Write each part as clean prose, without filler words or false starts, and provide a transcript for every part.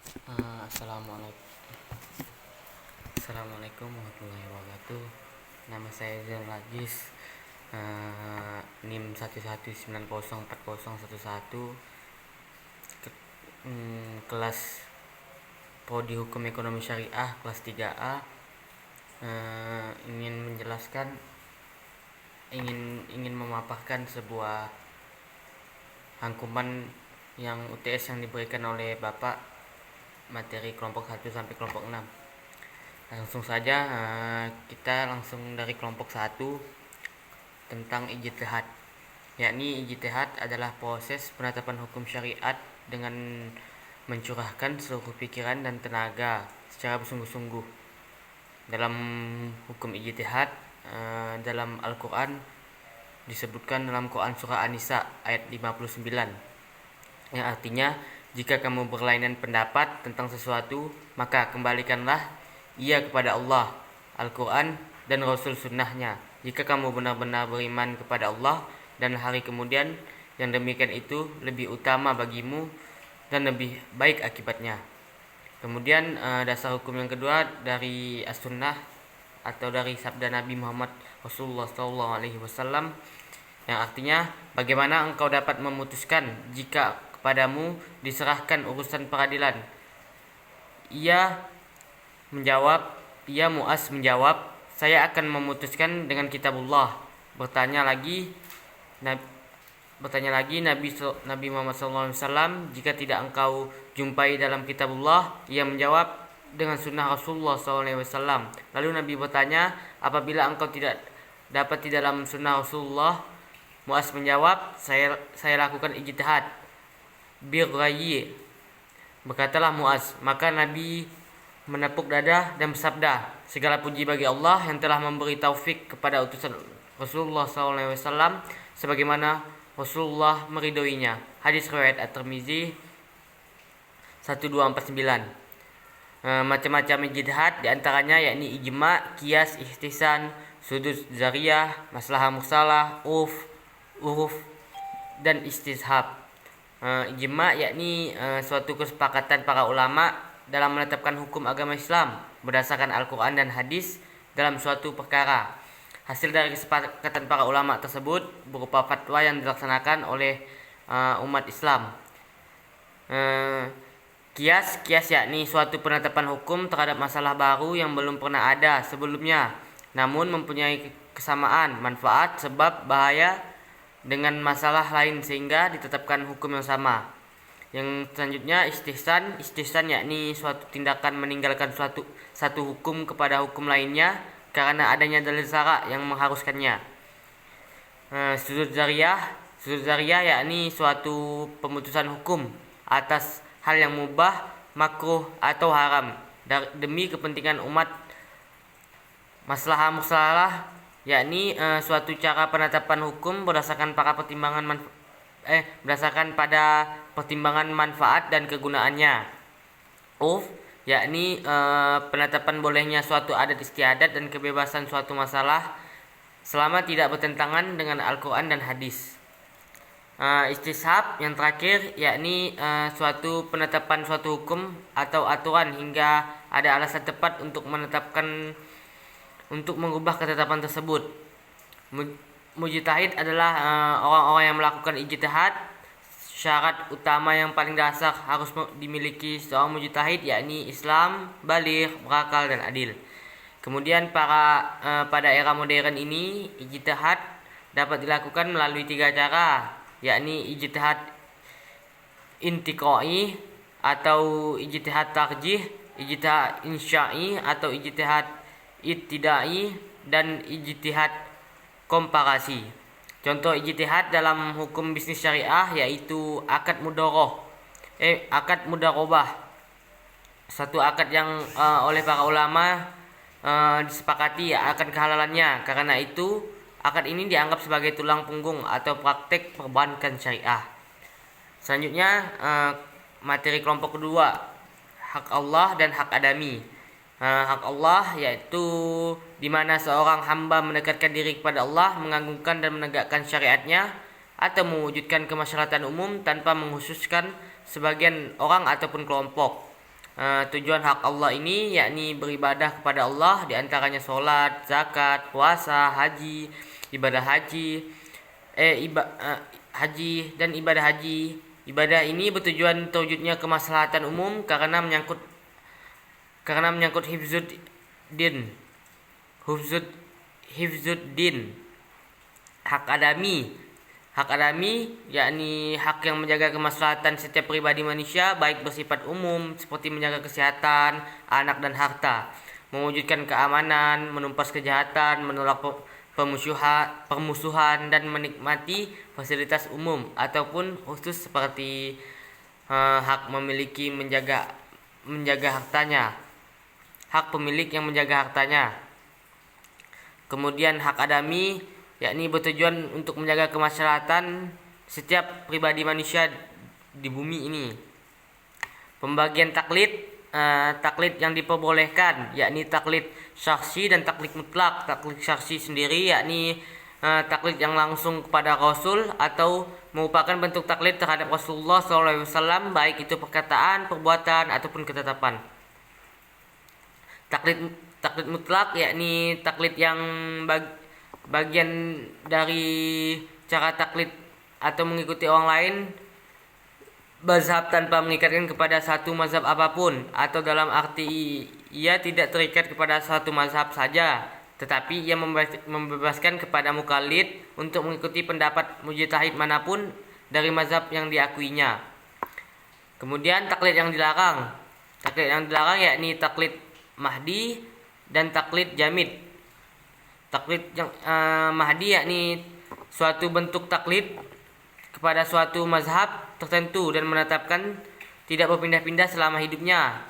Assalamualaikum. Assalamualaikum warahmatullahi wabarakatuh. Nama saya Zainal Lagis, NIM 119040111, kelas Prodi Hukum Ekonomi Syariah kelas 3A. Ingin menjelaskan, ingin memaparkan sebuah rangkuman yang UTS yang diberikan oleh Bapak, materi kelompok 1 sampai kelompok 6. Langsung saja, kita langsung dari kelompok 1 tentang ijtihad. Yakni ijtihad adalah proses penetapan hukum syariat dengan mencurahkan seluruh pikiran dan tenaga secara bersungguh-sungguh. Dalam hukum ijtihad, dalam Al-Quran disebutkan dalam Quran surah An-Nisa ayat 59, yang artinya, jika kamu berlainan pendapat tentang sesuatu, maka kembalikanlah ia kepada Allah, Al-Quran, dan Rasul Sunnahnya. Jika kamu benar-benar beriman kepada Allah dan hari kemudian, yang demikian itu lebih utama bagimu dan lebih baik akibatnya. Kemudian dasar hukum yang kedua dari As-Sunnah atau dari sabda Nabi Muhammad Rasulullah SAW, yang artinya, bagaimana engkau dapat memutuskan jika kepadamu diserahkan urusan peradilan? Mu'az menjawab, saya akan memutuskan dengan kitabullah. Bertanya lagi Nabi Muhammad SAW, jika tidak engkau jumpai dalam kitabullah? Ia menjawab, dengan sunnah Rasulullah SAW. Lalu Nabi bertanya, apabila engkau tidak dapat di dalam sunnah Rasulullah? Mu'az menjawab, saya lakukan ijtihad birra'yi. Berkatalah Mu'az, maka Nabi menepuk dada dan bersabda, segala puji bagi Allah yang telah memberi taufik kepada utusan Rasulullah SAW sebagaimana Rasulullah meridhoinya. Hadis riwayat At-Tirmizi 1249. Macam-macam ijtihad diantaranya yakni ijma, qiyas, ihtisan, sudud zariyah, maslahah mursalah, uruf, dan istishab. Ijma yakni suatu kesepakatan para ulama dalam menetapkan hukum agama Islam berdasarkan Al-Quran dan hadis dalam suatu perkara. Hasil dari kesepakatan para ulama tersebut berupa fatwa yang dilaksanakan oleh umat Islam. Qiyas yakni suatu penetapan hukum terhadap masalah baru yang belum pernah ada sebelumnya, namun mempunyai kesamaan manfaat, sebab, bahaya dengan masalah lain sehingga ditetapkan hukum yang sama. Yang selanjutnya istihsan yakni suatu tindakan meninggalkan satu hukum kepada hukum lainnya karena adanya dalil syara' yang mengharuskannya. Sudud zariyah yakni suatu pemutusan hukum atas hal yang mubah, makruh, atau haram demi kepentingan umat. Maslahah mursalah yakni suatu cara penetapan hukum berdasarkan pada pertimbangan manfaat dan kegunaannya. Yakni penetapan bolehnya suatu adat istiadat dan kebebasan suatu masalah selama tidak bertentangan dengan Al-Quran dan hadis. Istishab yang terakhir yakni suatu penetapan suatu hukum atau aturan hingga ada alasan tepat untuk mengubah ketetapan tersebut. Mujtahid adalah orang-orang yang melakukan ijtihad. Syarat utama yang paling dasar harus dimiliki seorang mujtahid yakni Islam, baligh, berakal, dan adil. Kemudian pada era modern ini ijtihad dapat dilakukan melalui 3 cara, yakni ijtihad intiqai atau ijtihad tarjih, ijtihad insya'i atau ijtihad ibtidai, dan ijtihad komparasi. Contoh ijtihad dalam hukum bisnis syariah yaitu akad mudarobah, satu akad yang oleh para ulama disepakati akan kehalalannya. Karena itu akad ini dianggap sebagai tulang punggung atau praktek perbankan syariah. Selanjutnya materi kelompok kedua, hak Allah dan hak adami. Hak Allah yaitu di mana seorang hamba mendekatkan diri kepada Allah, mengagungkan dan menegakkan syariatnya, atau mewujudkan kemaslahatan umum tanpa menghususkan sebagian orang ataupun kelompok. Tujuan hak Allah ini yakni beribadah kepada Allah, diantaranya sholat, zakat, puasa, haji, ibadah haji, haji dan ibadah haji. Ibadah ini bertujuan terwujudnya kemaslahatan umum karena menyangkut hifzuddin, hak adami. Hak adami yakni hak yang menjaga kemaslahatan setiap pribadi manusia, baik bersifat umum seperti menjaga kesehatan, anak dan harta, mewujudkan keamanan, menumpas kejahatan, menolak permusuhan dan menikmati fasilitas umum, ataupun khusus seperti hak memiliki menjaga hartanya, hak pemilik yang menjaga hartanya. Kemudian hak adami yakni bertujuan untuk menjaga kemaslahatan setiap pribadi manusia di bumi ini. Pembagian taklid yang diperbolehkan yakni taklid syakhsi dan taklid mutlak. Taklid syakhsi sendiri yakni taklid yang langsung kepada Rasul atau merupakan bentuk taklid terhadap Rasulullah SAW, baik itu perkataan, perbuatan ataupun ketetapan. Taklid mutlak yakni taklid yang bagian dari cara taklid atau mengikuti orang lain mazhab tanpa mengikatkan kepada satu mazhab apapun, atau dalam arti ia tidak terikat kepada satu mazhab saja, tetapi ia membebaskan kepada mukallid untuk mengikuti pendapat mujtahid manapun dari mazhab yang diakuinya. Kemudian taklid yang dilarang yakni taklid mahdi dan taklid jamid. Taklid yang mahdi yakni suatu bentuk taklid kepada suatu mazhab tertentu dan menetapkan tidak berpindah-pindah selama hidupnya,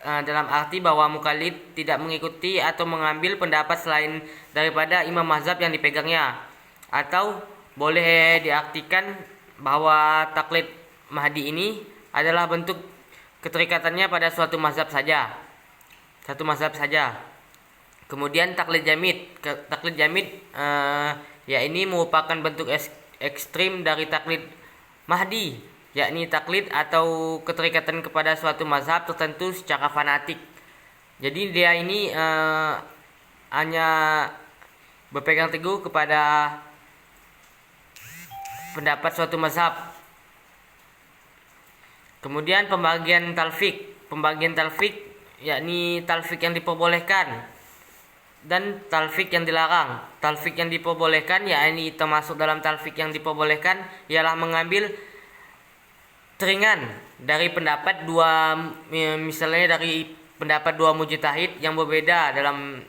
dalam arti bahwa mukallid tidak mengikuti atau mengambil pendapat selain daripada imam mazhab yang dipegangnya. Atau boleh diartikan bahwa taklid mahdi ini adalah bentuk keterikatannya pada suatu mazhab saja. Kemudian taklid jamid ya ini merupakan bentuk ekstrim dari taklid mahdi, yakni taklid atau keterikatan kepada suatu mazhab tertentu secara fanatik. Jadi dia ini hanya berpegang teguh kepada pendapat suatu mazhab. Kemudian pembagian talfik yakni talfik yang diperbolehkan dan talfik yang dilarang. Talfik yang diperbolehkan yakni termasuk dalam talfik yang diperbolehkan ialah mengambil teringan dari pendapat misalnya dari pendapat dua mujtahid yang berbeda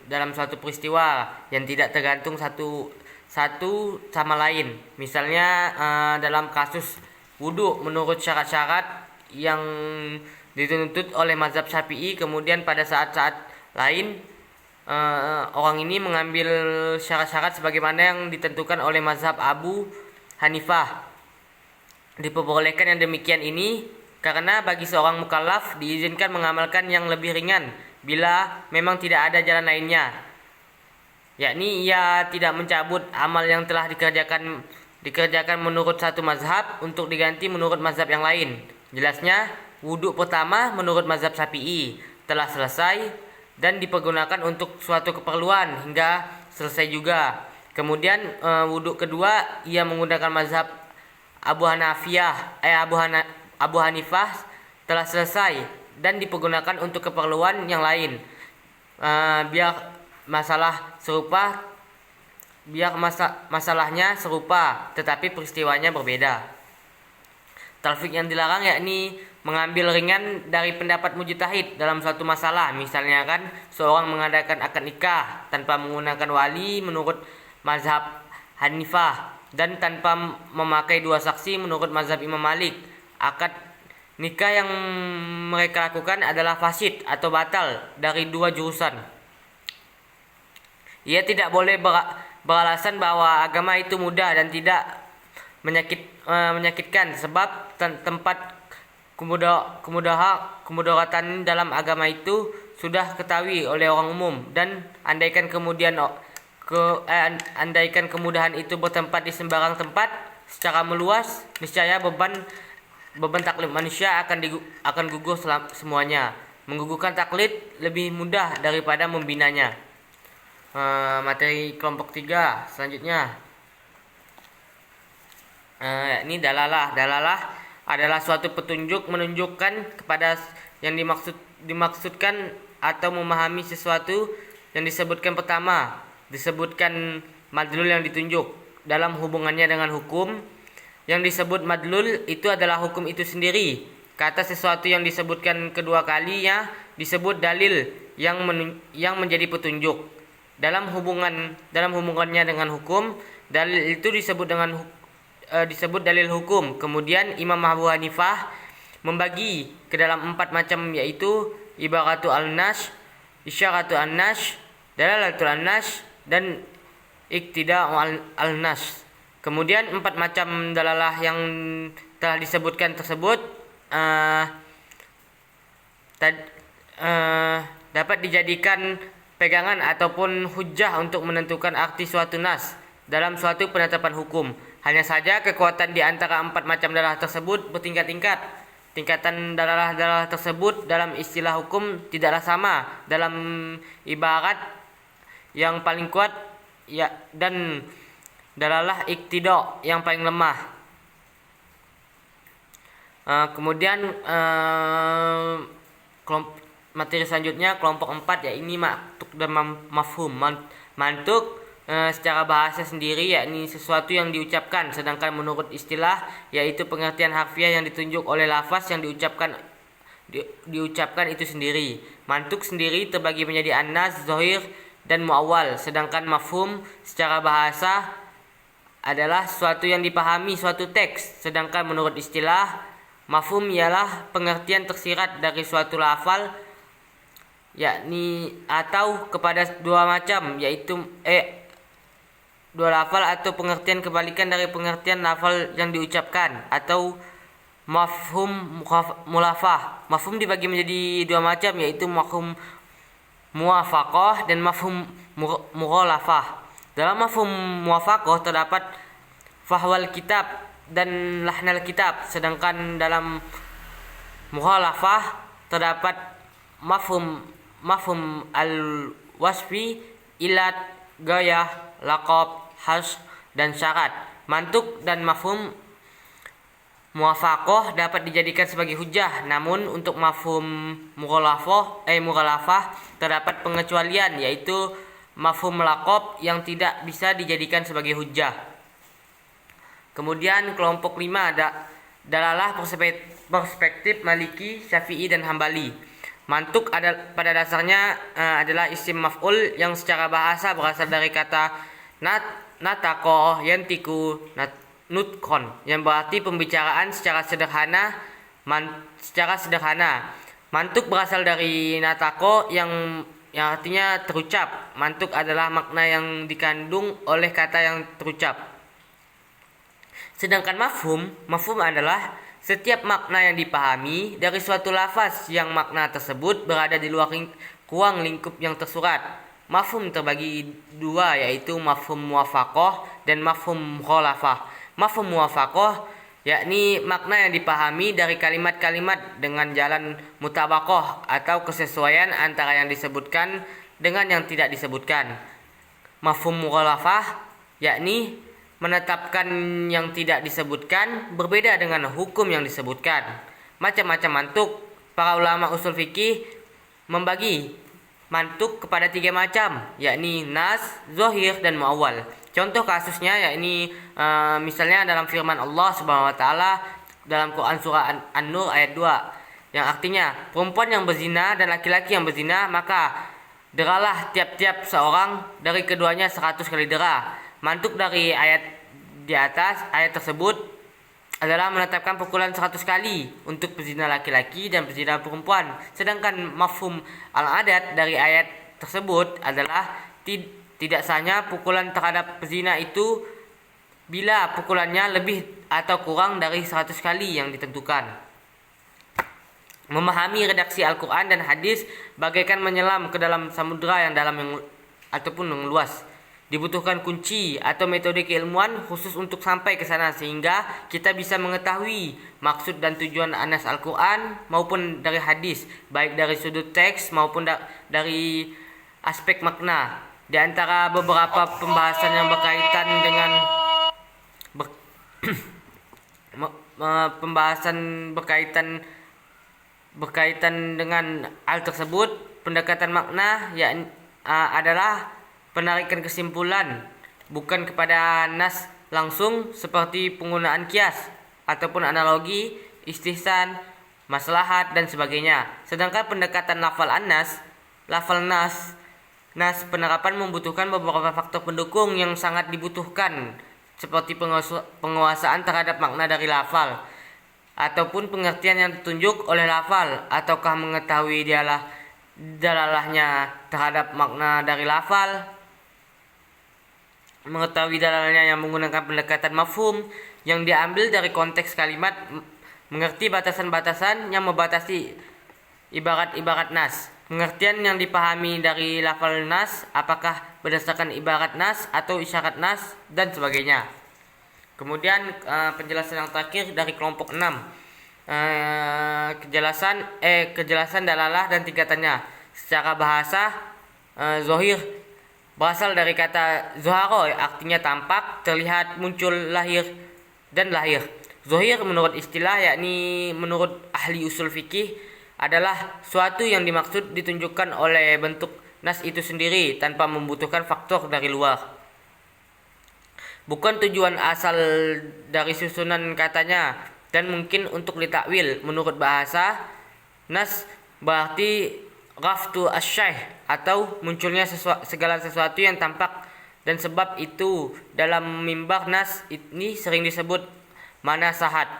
dalam suatu peristiwa yang tidak tergantung satu sama lain. Misalnya dalam kasus wudu menurut syarat-syarat yang dituntut oleh mazhab Syafi'i, kemudian pada saat-saat lain orang ini mengambil syarat-syarat sebagaimana yang ditentukan oleh mazhab Abu Hanifah. Diperbolehkan yang demikian ini karena bagi seorang mukallaf diizinkan mengamalkan yang lebih ringan bila memang tidak ada jalan lainnya, yakni ia tidak mencabut amal yang telah dikerjakan menurut satu mazhab untuk diganti menurut mazhab yang lain. Jelasnya, wudhu pertama menurut mazhab Syafi'i telah selesai dan dipergunakan untuk suatu keperluan hingga selesai juga. Kemudian wudhu kedua ia menggunakan mazhab Abu Hanifah telah selesai dan dipergunakan untuk keperluan yang lain. Biar masalahnya serupa tetapi peristiwanya berbeda. Talfik yang dilarang yakni mengambil ringan dari pendapat mujtahid dalam suatu masalah. Misalnya kan seorang mengadakan akad nikah tanpa menggunakan wali menurut mazhab Hanifah dan tanpa memakai dua saksi menurut mazhab Imam Malik. Akad nikah yang mereka lakukan adalah fasid atau batal dari dua jurusan. Ia tidak boleh beralasan bahwa agama itu mudah dan tidak menyakitkan, sebab tempat kemudaratan dalam agama itu sudah ketahui oleh orang umum, dan andaikan kemudahan itu bertempat di sembarang tempat secara meluas, niscaya beban taklid manusia akan gugur semuanya. Menggugurkan taklid lebih mudah daripada membinanya. Materi kelompok 3 selanjutnya. Ini dalalah. Dalalah adalah suatu petunjuk menunjukkan kepada yang dimaksudkan atau memahami sesuatu yang disebutkan pertama. Disebutkan madlul yang ditunjuk dalam hubungannya dengan hukum. Yang disebut madlul itu adalah hukum itu sendiri. Kata sesuatu yang disebutkan kedua kalinya disebut dalil yang menjadi petunjuk. Dalam hubungannya dengan hukum, dalil itu disebut dalil hukum. Kemudian Imam Abu Hanifah membagi ke dalam 4 macam, yaitu ibaratu al-nash, isyaratu an-nash, dalalatul an-nash, dan iktida'u al-nash. Kemudian 4 macam dalalah yang telah disebutkan tersebut dapat dijadikan pegangan ataupun hujjah untuk menentukan arti suatu nas dalam suatu penetapan hukum. Hanya saja kekuatan di antara 4 macam dalalah tersebut bertingkat-tingkat. Tingkatan dalalah-dalalah tersebut dalam istilah hukum tidaklah sama. Dalam ibarat yang paling kuat dan dalalah iktida yang paling lemah. Kemudian materi selanjutnya kelompok 4, yakni mantuk dan mafhum. Mantuk secara bahasa sendiri yakni sesuatu yang diucapkan, sedangkan menurut istilah yaitu pengertian harfiah yang ditunjuk oleh lafaz yang diucapkan itu sendiri. Mantuk sendiri terbagi menjadi an-nas, zahir, dan muawwal, sedangkan mafhum secara bahasa adalah sesuatu yang dipahami suatu teks, sedangkan menurut istilah mafhum ialah pengertian tersirat dari suatu lafal, yakni atau kepada dua macam, yaitu dua lafal atau pengertian kebalikan dari pengertian lafal yang diucapkan, atau mafhum mulafah. Mafhum dibagi menjadi dua macam, yaitu mafhum muwafaqah dan mafhum mughalafah. Dalam mafhum muwafaqah terdapat fahwal kitab dan lahnal kitab, sedangkan dalam mughalafah terdapat mafhum al-wasfi, ilat, gayah, laqab, has, dan syarat. Mantuk dan mafhum muwafaqah dapat dijadikan sebagai hujjah, namun untuk mafhum mughalafah terdapat pengecualian, yaitu mafhum laqab yang tidak bisa dijadikan sebagai hujjah. Kemudian kelompok 5 ada dalalah perspektif Maliki, Syafi'i, dan Hambali. Mantuk pada dasarnya adalah isim maf'ul yang secara bahasa berasal dari kata nataqo yantiku nutkon, yang berarti pembicaraan secara sederhana. Mantuk berasal dari nataqo yang artinya terucap. Mantuk adalah makna yang dikandung oleh kata yang terucap. Sedangkan mafhum adalah setiap makna yang dipahami dari suatu lafaz yang makna tersebut berada di luar ruang lingkup yang tersurat. Mafhum terbagi dua, yaitu mafhum muwafaqah dan mafhum mukhalafah. Mafhum muwafaqah yakni makna yang dipahami dari kalimat-kalimat dengan jalan mutabaqah atau kesesuaian antara yang disebutkan dengan yang tidak disebutkan. Mafhum mukhalafah yakni menetapkan yang tidak disebutkan berbeda dengan hukum yang disebutkan. Macam-macam mantuk. Para ulama usul fikih membagi mantuk kepada 3 macam, yakni nas, zahir, dan muawwal. Contoh kasusnya yakni misalnya dalam firman Allah Subhanahu wa taala dalam Quran surah An-Nur ayat 2, yang artinya perempuan yang berzina dan laki-laki yang berzina, maka deralah tiap-tiap seorang dari keduanya 100 kali dera. Mantuk dari ayat di atas ayat tersebut adalah menetapkan pukulan 100 kali untuk pezina laki-laki dan pezina perempuan. Sedangkan mafhum al-adat dari ayat tersebut adalah tidak sahnya pukulan terhadap pezina itu bila pukulannya lebih atau kurang dari 100 kali yang ditentukan. Memahami redaksi Al-Quran dan hadis bagaikan menyelam ke dalam samudera yang dalam ataupun yang luas. Dibutuhkan kunci atau metode keilmuan khusus untuk sampai ke sana sehingga kita bisa mengetahui maksud dan tujuan nas Al-Quran maupun dari hadis, baik dari sudut teks maupun dari aspek makna. Di antara beberapa pembahasan yang berkaitan dengan pembahasan berkaitan dengan hal tersebut, pendekatan makna adalah penarikan kesimpulan bukan kepada nas langsung seperti penggunaan kias ataupun analogi, istihsan, maslahat dan sebagainya. Sedangkan pendekatan lafal nas penerapan membutuhkan beberapa faktor pendukung yang sangat dibutuhkan seperti penguasaan terhadap makna dari lafal ataupun pengertian yang ditunjuk oleh lafal ataukah mengetahui dalalahnya terhadap makna dari lafal. Mengetahui dalalnya yang menggunakan pendekatan mafhum yang diambil dari konteks kalimat, mengerti batasan-batasan yang membatasi ibarat-ibarat nas, pengertian yang dipahami dari lafal nas apakah berdasarkan ibarat nas atau isyarat nas dan sebagainya. Kemudian penjelasan yang terakhir dari kelompok 6, kejelasan dalalah dan tingkatannya. Secara bahasa, zohir berasal dari kata zoharo, artinya tampak, terlihat, muncul, lahir, dan lahir. Zohir menurut istilah, yakni menurut ahli usul fikih, adalah suatu yang dimaksud ditunjukkan oleh bentuk nas itu sendiri tanpa membutuhkan faktor dari luar. Bukan tujuan asal dari susunan katanya dan mungkin untuk ditakwil. Menurut bahasa, nas berarti raftu asy-syai' atau munculnya segala sesuatu yang tampak, dan sebab itu dalam mimbar nas ini sering disebut mana sahat.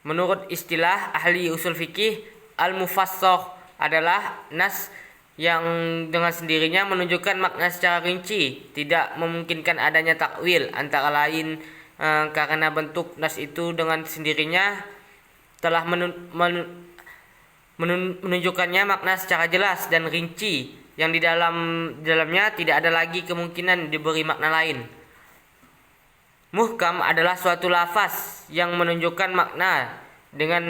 Menurut istilah ahli usul fikih, al-mufassar adalah nas yang dengan sendirinya menunjukkan makna secara rinci, tidak memungkinkan adanya takwil, antara lain karena bentuk nas itu dengan sendirinya telah menunjukkannya makna secara jelas dan rinci yang di dalamnya tidak ada lagi kemungkinan diberi makna lain. Muhkam adalah suatu lafaz yang menunjukkan makna dengan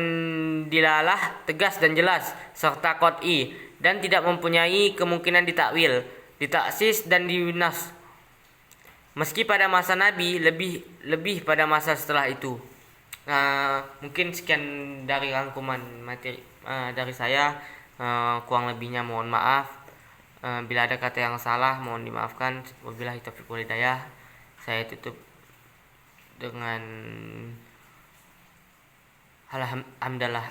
dilalah tegas dan jelas serta qat'i dan tidak mempunyai kemungkinan ditakwil, ditaksis dan dinas. Meski pada masa Nabi, lebih pada masa setelah itu. Mungkin sekian dari rangkuman materi dari saya. Kurang lebihnya mohon maaf. Bila ada kata yang salah mohon dimaafkan. Wabillahi taufiq wal hidayah. Saya tutup dengan alhamdulillah.